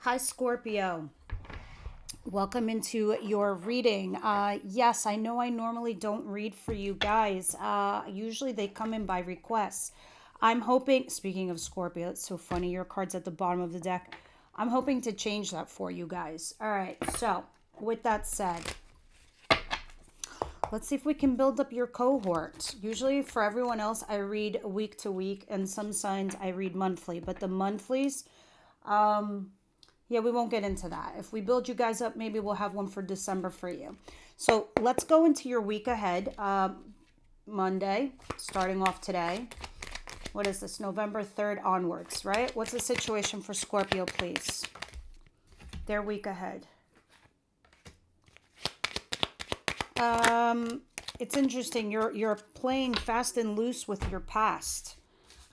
Hi, Scorpio. Welcome into your reading. Yes, I know I normally don't read for you guys. Usually they come in by requests. I'm hoping, speaking of Scorpio, it's so funny, your card's at the bottom of the deck. I'm hoping to change that for you guys. All right, so with that said, let's see if we can build up your cohort. Usually for everyone else, I read week to week, and some signs I read monthly, but the monthlies, yeah, we won't get into that. If we build you guys up, maybe we'll have one for December for you. So let's go into your week ahead. Monday, starting off today. What is this? November 3rd onwards, right? What's the situation for Scorpio, please? Their week ahead. It's interesting. You're playing fast and loose with your past.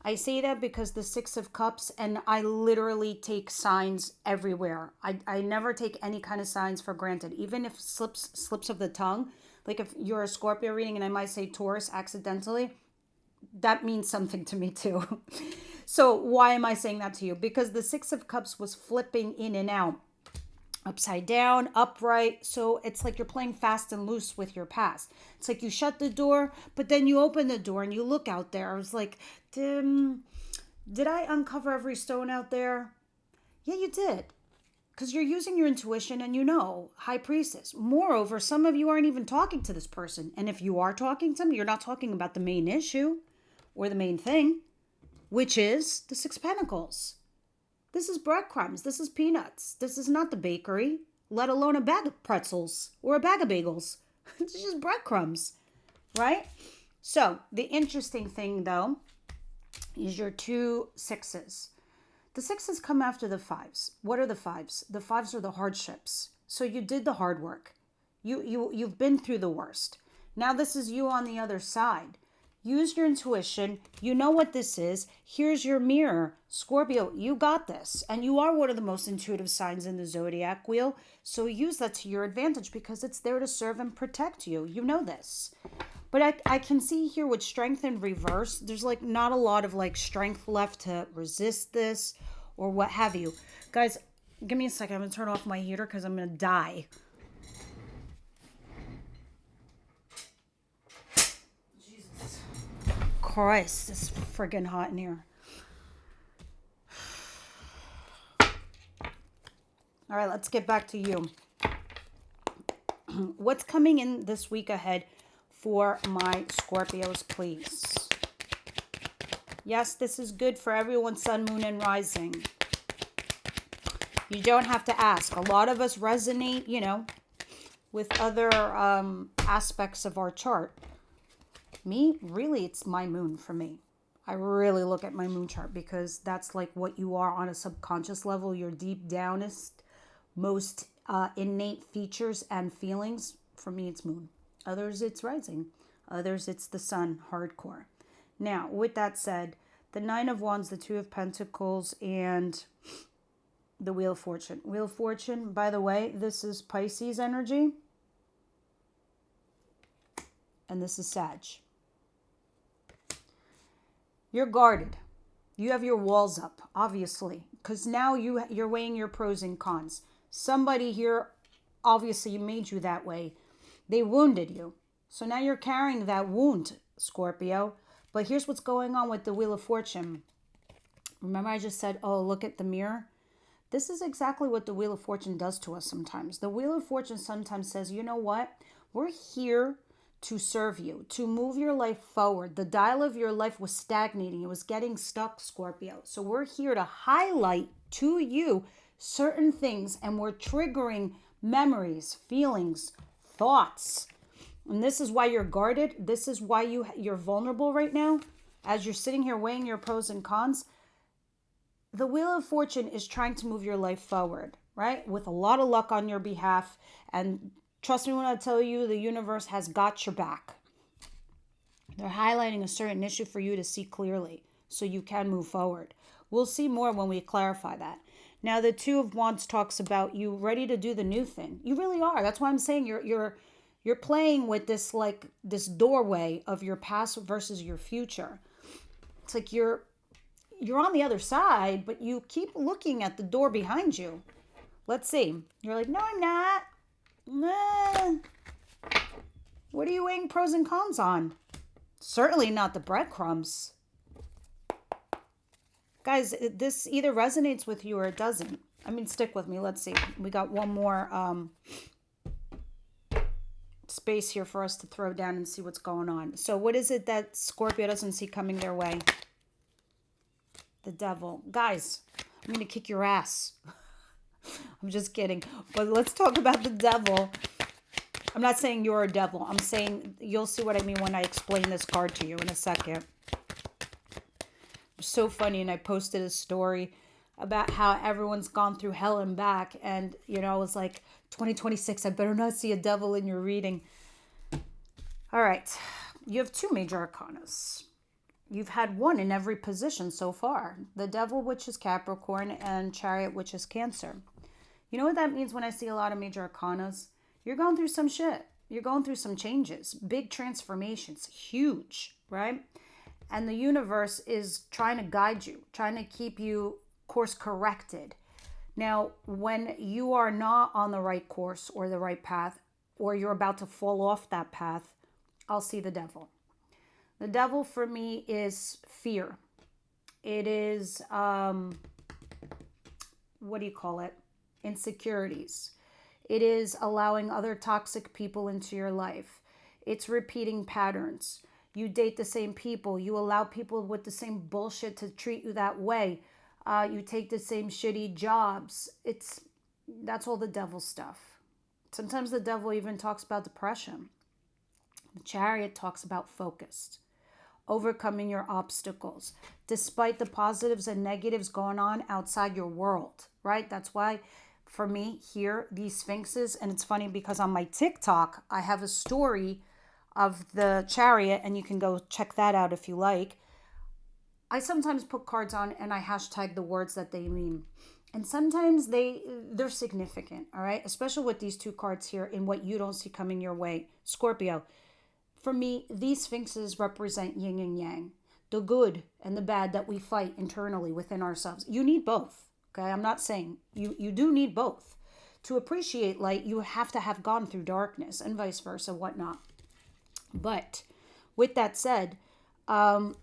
I say that because the Six of Cups, and I literally take signs everywhere. I never take any kind of signs for granted, even if slips of the tongue. Like if you're a Scorpio reading and I might say Taurus accidentally, that means something to me too. So why am I saying that to you? Because the Six of Cups was flipping in and out, upside down, upright. So it's like you're playing fast and loose with your past. It's like you shut the door, but then you open the door and you look out there. I was like, did I uncover every stone out there? Yeah, you did. Because you're using your intuition and you know, High Priestess. Moreover, some of you aren't even talking to this person. And if you are talking to them, you're not talking about the main issue or the main thing, which is the Six of Pentacles. This is breadcrumbs. This is peanuts. This is not the bakery, let alone a bag of pretzels or a bag of bagels. It's just breadcrumbs, right? So the interesting thing, though, is your two sixes. The sixes come after the fives. What are the fives? The fives are the hardships. So you did the hard work. You've been through the worst. Now this is you on the other side. Use your intuition. You know what this is. Here's your mirror. Scorpio, you got this. And you are one of the most intuitive signs in the zodiac wheel. So use that to your advantage because it's there to serve and protect you. You know this. But I can see here with strength in reverse, there's like not a lot of like strength left to resist this or what have you. Guys, give me a second. I'm going to turn off my heater because I'm going to die. Jesus Christ, it's friggin' hot in here. All right, let's get back to you. What's coming in this week ahead for my Scorpios, please? Yes, this is good for everyone, sun, moon, and rising. You don't have to ask. A lot of us resonate, with other aspects of our chart. Me, really, it's my moon for me. I really look at my moon chart because that's like what you are on a subconscious level, your deep downest, most innate features and feelings. For me, it's moon. Others, it's rising. Others, it's the sun, hardcore. Now, with that said, the Nine of Wands, the Two of Pentacles, and the Wheel of Fortune. Wheel of Fortune, by the way, this is Pisces energy. And this is Sag. You're guarded. You have your walls up, obviously, because now you're weighing your pros and cons. Somebody here obviously made you that way. They wounded you. So now you're carrying that wound, Scorpio. But here's what's going on with the Wheel of Fortune. Remember I just said, oh, look at the mirror? This is exactly what the Wheel of Fortune does to us sometimes. The Wheel of Fortune sometimes says, you know what? We're here to serve you, to move your life forward. The dial of your life was stagnating. It was getting stuck, Scorpio. So we're here to highlight to you certain things, and we're triggering memories, feelings, thoughts. And this is why you're guarded. This is why you're vulnerable right now. As you're sitting here weighing your pros and cons, the Wheel of Fortune is trying to move your life forward, right? With a lot of luck on your behalf. And trust me when I tell you, the universe has got your back. They're highlighting a certain issue for you to see clearly so you can move forward. We'll see more when we clarify that. Now, the Two of Wands talks about you ready to do the new thing. You really are. That's why I'm saying you're playing with this doorway of your past versus your future. It's like you're on the other side, but you keep looking at the door behind you. Let's see. You're like, no, I'm not. Nah. What are you weighing pros and cons on? Certainly not the breadcrumbs. Guys, this either resonates with you or it doesn't. I mean, stick with me. Let's see. We got one more space here for us to throw down and see what's going on. So what is it that Scorpio doesn't see coming their way? The devil. Guys, I'm going to kick your ass. I'm just kidding. But let's talk about the devil. I'm not saying you're a devil. I'm saying you'll see what I mean when I explain this card to you in a second. It's so funny, and I posted a story about how everyone's gone through hell and back, and I was like, 2026, I better not see a devil in your reading. All right, you have two major arcanas. You've had one in every position so far. The devil, which is Capricorn, and Chariot, which is Cancer. You know what that means when I see a lot of major arcanas? You're going through some shit. You're going through some changes, big transformations, huge, right? And the universe is trying to guide you, trying to keep you course corrected. Now, when you are not on the right course or the right path, or you're about to fall off that path, I'll see the devil. The devil for me is fear. It is, what do you call it? Insecurities. It is allowing other toxic people into your life. It's repeating patterns. You date the same people. You allow people with the same bullshit to treat you that way. You take the same shitty jobs. That's all the devil stuff. Sometimes the devil even talks about depression. The Chariot talks about focused, overcoming your obstacles, despite the positives and negatives going on outside your world, right? That's why, for me, here, these Sphinxes, and it's funny because on my TikTok, I have a story of the Chariot, and you can go check that out if you like. I sometimes put cards on and I hashtag the words that they mean. And sometimes they're significant, all right? Especially with these two cards here in what you don't see coming your way. Scorpio, for me, these Sphinxes represent yin and yang, the good and the bad that we fight internally within ourselves. You need both, okay? I'm not saying you do need both. To appreciate light, you have to have gone through darkness and vice versa, whatnot. But with that said, and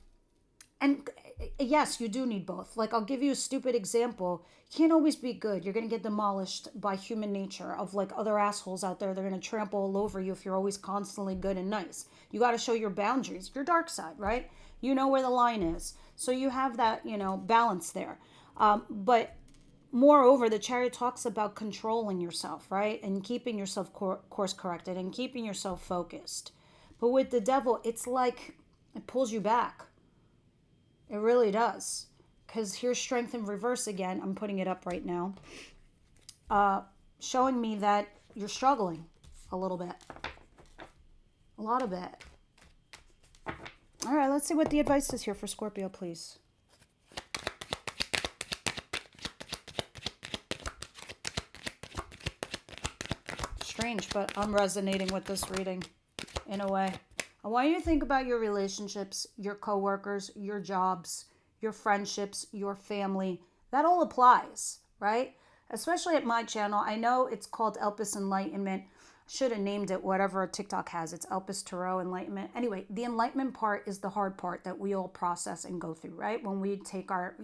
yes, you do need both. Like, I'll give you a stupid example. You can't always be good. You're going to get demolished by human nature of like other assholes out there. They're going to trample all over you if you're always constantly good and nice. You got to show your boundaries, your dark side, right? You know where the line is. So you have that, balance there. But moreover, the Chariot talks about controlling yourself, right? And keeping yourself course corrected and keeping yourself focused. But with the devil, it's like it pulls you back. It really does. Because here's strength in reverse again. I'm putting it up right now. Showing me that you're struggling a little bit. A lot of it. All right, let's see what the advice is here for Scorpio, please. Strange, but I'm resonating with this reading in a way. I want you to think about your relationships, your coworkers, your jobs, your friendships, your family. That all applies, right? Especially at my channel. I know it's called Elpis Enlightenment. I should have named it whatever TikTok has. It's Elpis Tarot Enlightenment. Anyway, the enlightenment part is the hard part that we all process and go through, right? When we take our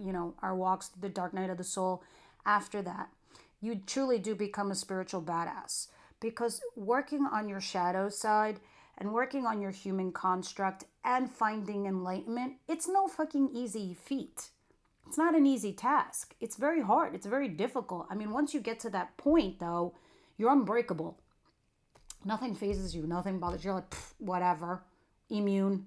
walks through the dark night of the soul. After that, you truly do become a spiritual badass. Because working on your shadow side and working on your human construct and finding enlightenment, it's no fucking easy feat. It's not an easy task. It's very hard. It's very difficult. I mean, once you get to that point, though, you're unbreakable. Nothing phases you. Nothing bothers you. You're like, whatever. Immune.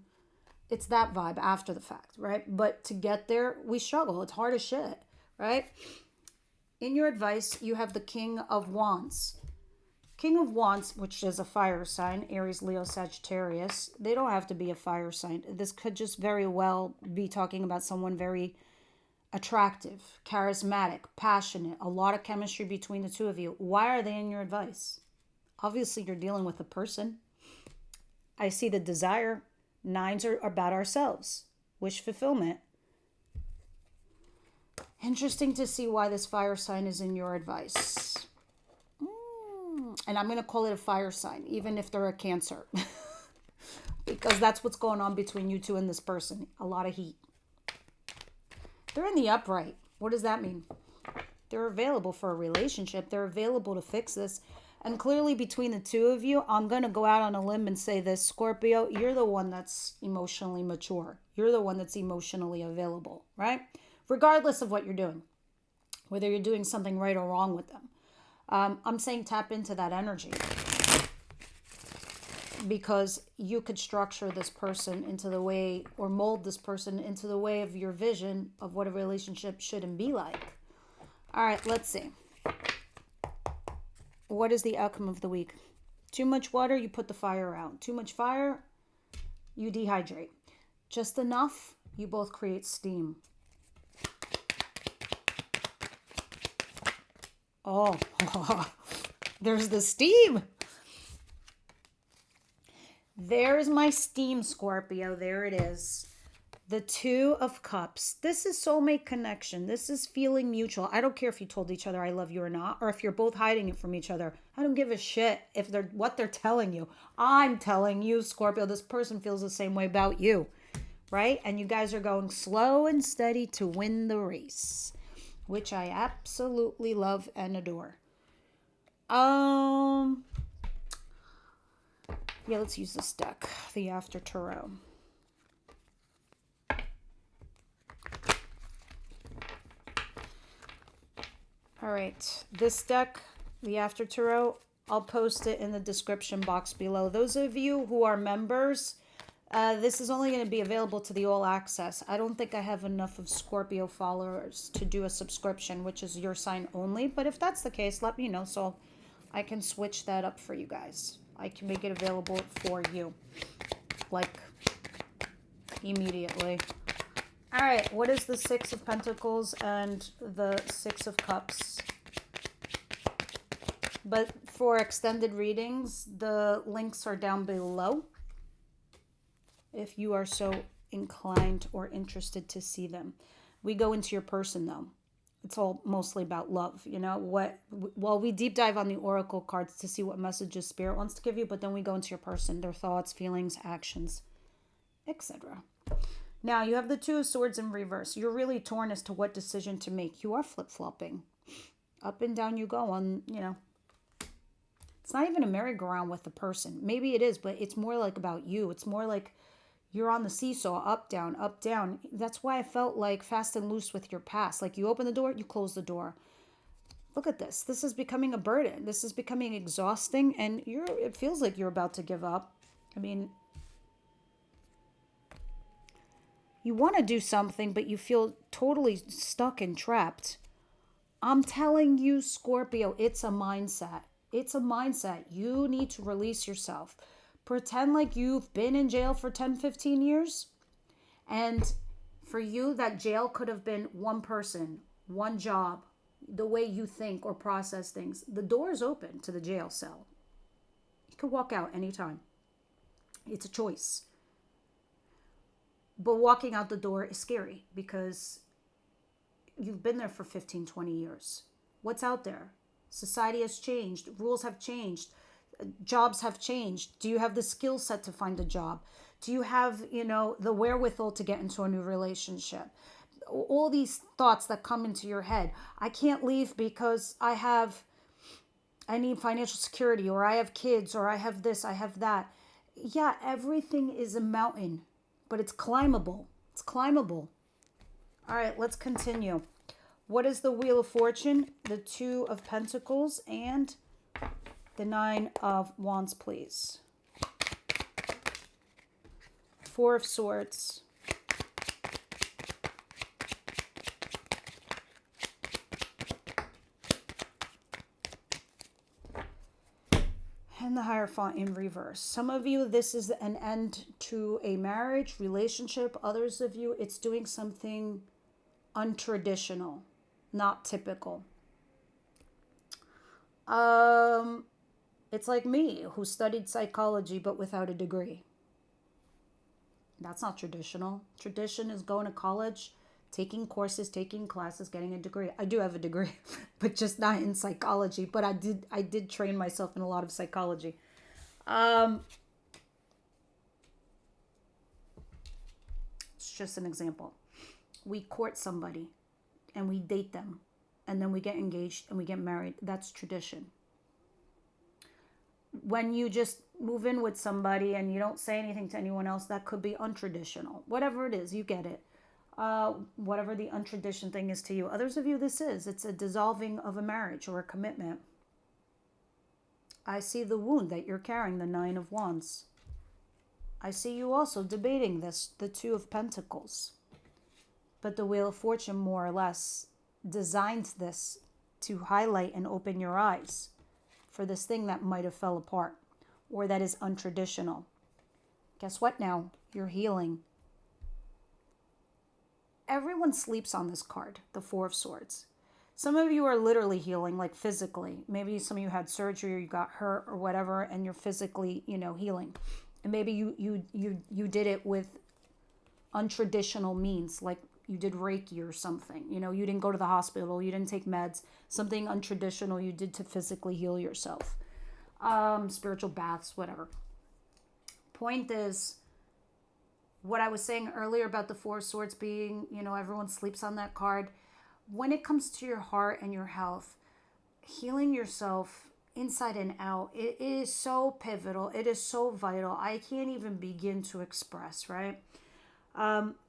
It's that vibe after the fact, right? But to get there, we struggle. It's hard as shit, right? In your advice, you have the King of Wands. King of Wands, which is a fire sign, Aries, Leo, Sagittarius. They don't have to be a fire sign. This could just very well be talking about someone very attractive, charismatic, passionate, a lot of chemistry between the two of you. Why are they in your advice? Obviously, you're dealing with a person. I see the desire. Nines are about ourselves. Wish fulfillment. Interesting to see why this fire sign is in your advice. And I'm going to call it a fire sign, even if they're a Cancer. Because that's what's going on between you two and this person. A lot of heat. They're in the upright. What does that mean? They're available for a relationship. They're available to fix this. And clearly between the two of you, I'm going to go out on a limb and say this, Scorpio, you're the one that's emotionally mature. You're the one that's emotionally available, right? Regardless of what you're doing, whether you're doing something right or wrong with them. I'm saying tap into that energy, because you could structure this person into the way, or mold this person into the way of your vision of what a relationship should and be like. All right, let's see. What is the outcome of the week? Too much water, you put the fire out. Too much fire, you dehydrate. Just enough, you both create steam. Oh, there's the steam. There's my steam, Scorpio. There it is. The Two of Cups. This is soulmate connection. This is feeling mutual. I don't care if you told each other I love you or not, or if you're both hiding it from each other. I don't give a shit if they're what they're telling you. I'm telling you, Scorpio, this person feels the same way about you, right? And you guys are going slow and steady to win the race, which I absolutely love and adore. Yeah, let's use this deck, the After Tarot. All right, this deck, the After Tarot, I'll post it in the description box below. Those of you who are members, this is only going to be available to the all access. I don't think I have enough of Scorpio followers to do a subscription, which is your sign only. But if that's the case, let me know so I can switch that up for you guys. I can make it available for you, like, immediately. All right, what is the Six of Pentacles and the Six of Cups? But for extended readings, the links are down below if you are so inclined or interested to see them. We go into your person, though. It's all mostly about love, you know. We deep dive on the oracle cards to see what messages Spirit wants to give you, but then we go into your person, their thoughts, feelings, actions, etc. Now, you have the Two of Swords in reverse. You're really torn as to what decision to make. You are flip-flopping. Up and down you go on, you know. It's not even a merry-go-round with the person. Maybe it is, but it's more like about you. It's more like you're on the seesaw, up, down, up, down. That's why I felt like fast and loose with your past. Like you open the door, you close the door. Look at this. This is becoming a burden. This is becoming exhausting, and it feels like you're about to give up. I mean, you want to do something, but you feel totally stuck and trapped. I'm telling you, Scorpio, it's a mindset. It's a mindset. You need to release yourself. Pretend like you've been in jail for 10, 15 years. And for you, that jail could have been one person, one job, the way you think or process things. The door is open to the jail cell. You could walk out anytime. It's a choice. But walking out the door is scary because you've been there for 15, 20 years. What's out there? Society has changed. Rules have changed. Jobs have changed. Do you have the skill set to find a job? Do you have, the wherewithal to get into a new relationship? All these thoughts that come into your head. I can't leave because I need financial security, or I have kids, or I have this, I have that. Yeah, everything is a mountain, but it's climbable. It's climbable. All right, let's continue. What is the Wheel of Fortune, the Two of Pentacles, and the Nine of Wands, please? Four of Swords. And the Hierophant in reverse. Some of you, this is an end to a marriage, relationship. Others of you, it's doing something untraditional, not typical. It's like me, who studied psychology but without a degree. That's not traditional. Tradition is going to college, taking courses, taking classes, getting a degree. I do have a degree, but just not in psychology. But I did train myself in a lot of psychology. It's just an example. We court somebody and we date them and then we get engaged and we get married. That's tradition. When you just move in with somebody and you don't say anything to anyone else, that could be untraditional. Whatever it is, you get it. Whatever the untradition thing is to you. Others of you, it's a dissolving of a marriage or a commitment. I see the wound that you're carrying, the Nine of Wands. I see you also debating this, the Two of Pentacles. But the Wheel of Fortune, more or less, designs this to highlight and open your eyes for this thing that might have fell apart or that is untraditional. Guess what now? You're healing. Everyone sleeps on this card, the Four of Swords. Some of you are literally healing, like physically. Maybe some of you had surgery or you got hurt or whatever, and you're physically, healing. And maybe you did it with untraditional means, like you did Reiki or something. You didn't go to the hospital, you didn't take meds, something untraditional you did to physically heal yourself. Spiritual baths, whatever. Point is, what I was saying earlier about the Four of Swords being, everyone sleeps on that card. When it comes to your heart and your health, healing yourself inside and out, it is so pivotal. It is so vital. I can't even begin to express, right?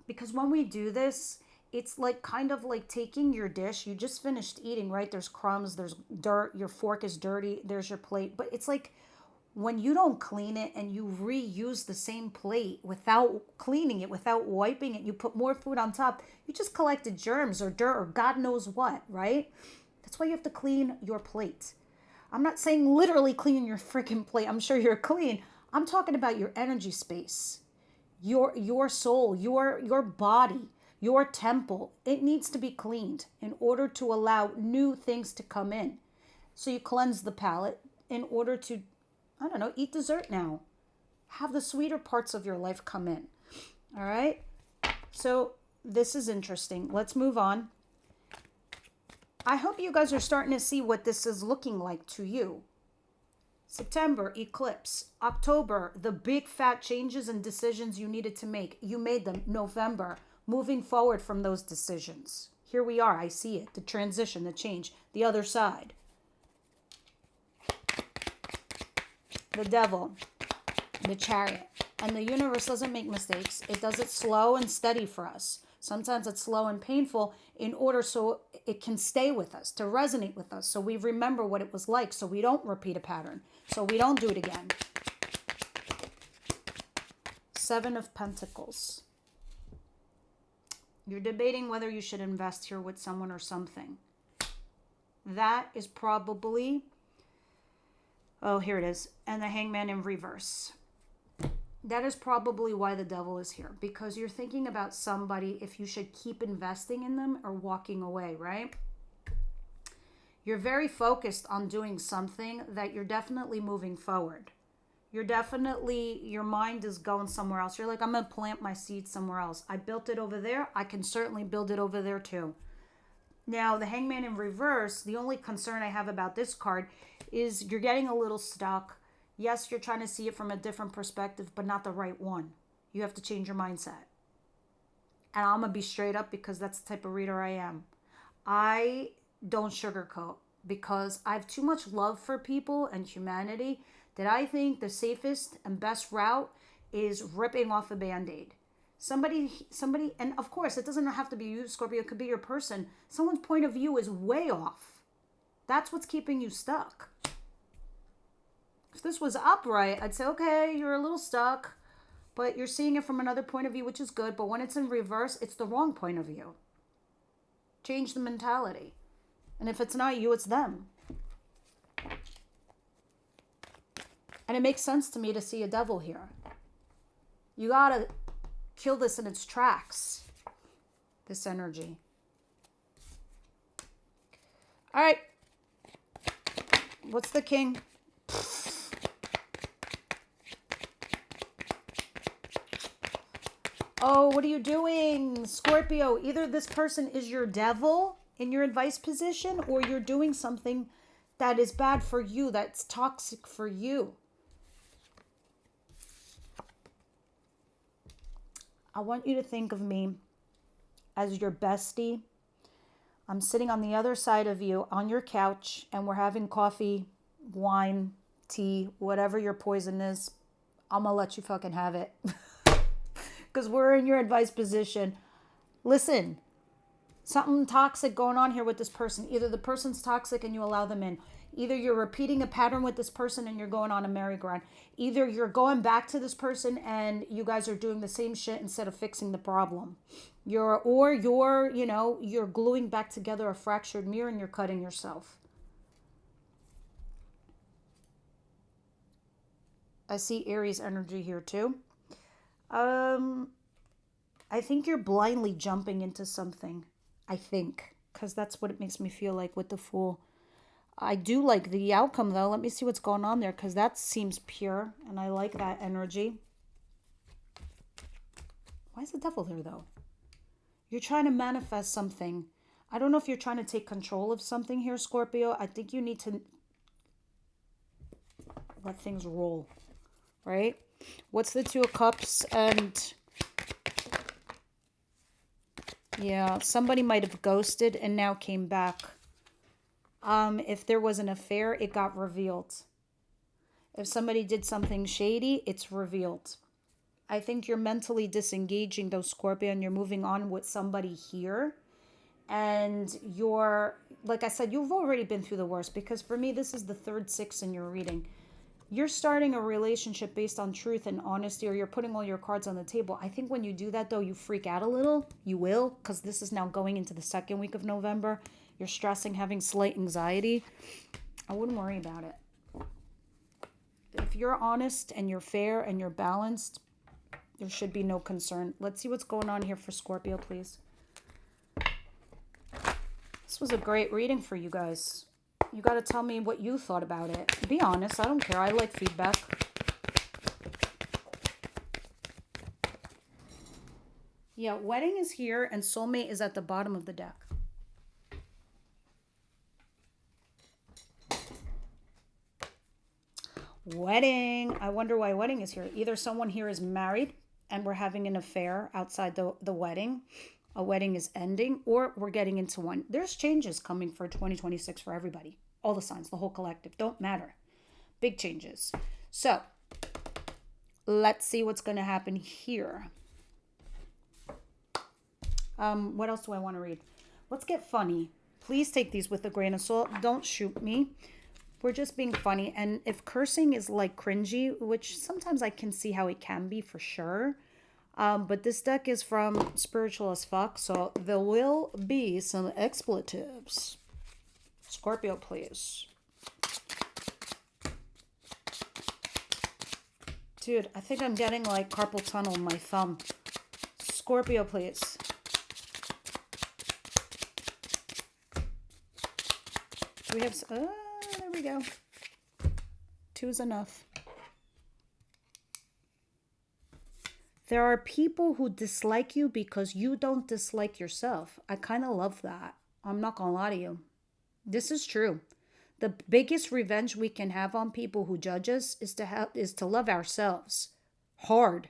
Because when we do this, it's like kind of like taking your dish. You just finished eating, right? There's crumbs, there's dirt, your fork is dirty, there's your plate. But it's like when you don't clean it and you reuse the same plate without cleaning it, without wiping it, you put more food on top, you just collected germs or dirt or God knows what, right? That's why you have to clean your plate. I'm not saying literally clean your freaking plate. I'm sure you're clean. I'm talking about your energy space, your soul, your body, your temple. It needs to be cleaned in order to allow new things to come in. So you cleanse the palate in order to, eat dessert now. Have the sweeter parts of your life come in. All right? So this is interesting. Let's move on. I hope you guys are starting to see what this is looking like to you. September, eclipse. October, the big fat changes and decisions you needed to make. You made them. November, moving forward from those decisions. Here we are. I see it. The transition, the change, the other side. The Devil, the Chariot. And the universe doesn't make mistakes. It does it slow and steady for us. Sometimes it's slow and painful in order so it can stay with us, to resonate with us, so we remember what it was like, so we don't repeat a pattern, so we don't do it again. Seven of Pentacles. You're debating whether you should invest here with someone or something. That is probably... Oh, here it is. And the Hangman in reverse. That is probably why the Devil is here. Because you're thinking about somebody, if you should keep investing in them or walking away, right? You're very focused on doing something that you're definitely moving forward. Your mind is going somewhere else. You're like, I'm going to plant my seed somewhere else. I built it over there. I can certainly build it over there too. Now, the Hangman in reverse, the only concern I have about this card is you're getting a little stuck. Yes, you're trying to see it from a different perspective, but not the right one. You have to change your mindset. And I'm going to be straight up because that's the type of reader I am. I don't sugarcoat because I have too much love for people and humanity that I think the safest and best route is ripping off a Band-Aid. Somebody, and of course, it doesn't have to be you, Scorpio. It could be your person. Someone's point of view is way off. That's what's keeping you stuck. If this was upright, I'd say, okay, you're a little stuck, but you're seeing it from another point of view, which is good. But when it's in reverse, it's the wrong point of view. Change the mentality. And if it's not you, it's them. And it makes sense to me to see a Devil here. You gotta kill this in its tracks. This energy. All right. What's the King? Oh, what are you doing, Scorpio? Either this person is your devil in your advice position, or you're doing something that is bad for you, that's toxic for you. I want you to think of me as your bestie. I'm sitting on the other side of you on your couch, and we're having coffee, wine, tea, whatever your poison is. I'm gonna let you fucking have it. Because we're in your advice position. Listen, something toxic going on here with this person. Either the person's toxic and you allow them in. Either you're repeating a pattern with this person and you're going on a merry-go-round. Either you're going back to this person and you guys are doing the same shit instead of fixing the problem. You're gluing back together a fractured mirror and you're cutting yourself. I see Aries energy here too. I think you're blindly jumping into something. I think, because that's what it makes me feel like with the Fool. I do like the outcome though. Let me see what's going on there, because that seems pure and I like that energy. Why is the devil there though? You're trying to manifest something. I don't know if you're trying to take control of something here, Scorpio. I think you need to let things roll, right? What's the Two of Cups? And yeah, somebody might have ghosted and now came back. If there was an affair, it got revealed. If somebody did something shady, it's revealed. I think you're mentally disengaging those, Scorpio, and you're moving on with somebody here. And you're, like I said, you've already been through the worst, because for me, this is the third six in your reading. You're starting a relationship based on truth and honesty, or you're putting all your cards on the table. I think when you do that, though, you freak out a little. You will, because this is now going into the second week of November. You're stressing, having slight anxiety. I wouldn't worry about it. If you're honest and you're fair and you're balanced, there should be no concern. Let's see what's going on here for Scorpio, please. This was a great reading for you guys. You got to tell me what you thought about it. Be honest. I don't care. I like feedback. Yeah, wedding is here and soulmate is at the bottom of the deck. Wedding. I wonder why wedding is here. Either someone here is married and we're having an affair outside the wedding. A wedding is ending, or we're getting into one. There's changes coming for 2026 for everybody. All the signs, the whole collective. Don't matter. Big changes. So, let's see what's going to happen here. What else do I want to read? Let's get funny. Please take these with a grain of salt. Don't shoot me. We're just being funny. And if cursing is like cringy, which sometimes I can see how it can be for sure. But this deck is from Spiritual as Fuck, so there will be some expletives. Scorpio, please. Dude, I think I'm getting like carpal tunnel in my thumb. Scorpio, please. Do we have... there we go. 2 is enough. There are people who dislike you because you don't dislike yourself. I kind of love that. I'm not going to lie to you. This is true. The biggest revenge we can have on people who judge us is to love ourselves hard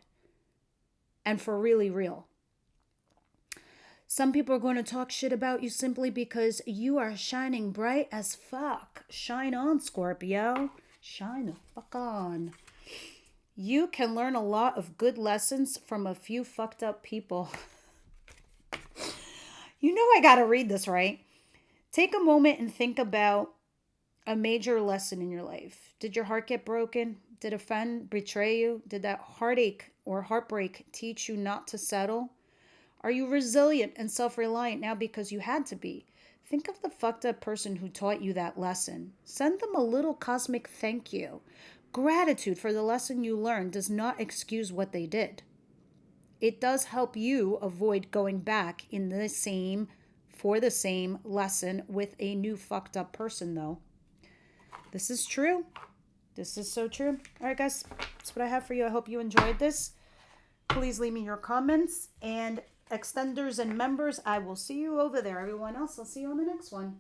and for really real. Some people are going to talk shit about you simply because you are shining bright as fuck. Shine on, Scorpio. Shine the fuck on. You can learn a lot of good lessons from a few fucked up people. You know I gotta read this, right? Take a moment and think about a major lesson in your life. Did your heart get broken? Did a friend betray you? Did that heartache or heartbreak teach you not to settle? Are you resilient and self-reliant now because you had to be? Think of the fucked up person who taught you that lesson. Send them a little cosmic thank you. Gratitude for the lesson you learned does not excuse what they did. It does help you avoid going back for the same lesson with a new fucked up person, though. This is true. This is so true. All right, guys, that's what I have for you. I hope you enjoyed this. Please leave me your comments. And extenders and members, I will see you over there. Everyone else, I'll see you on the next one.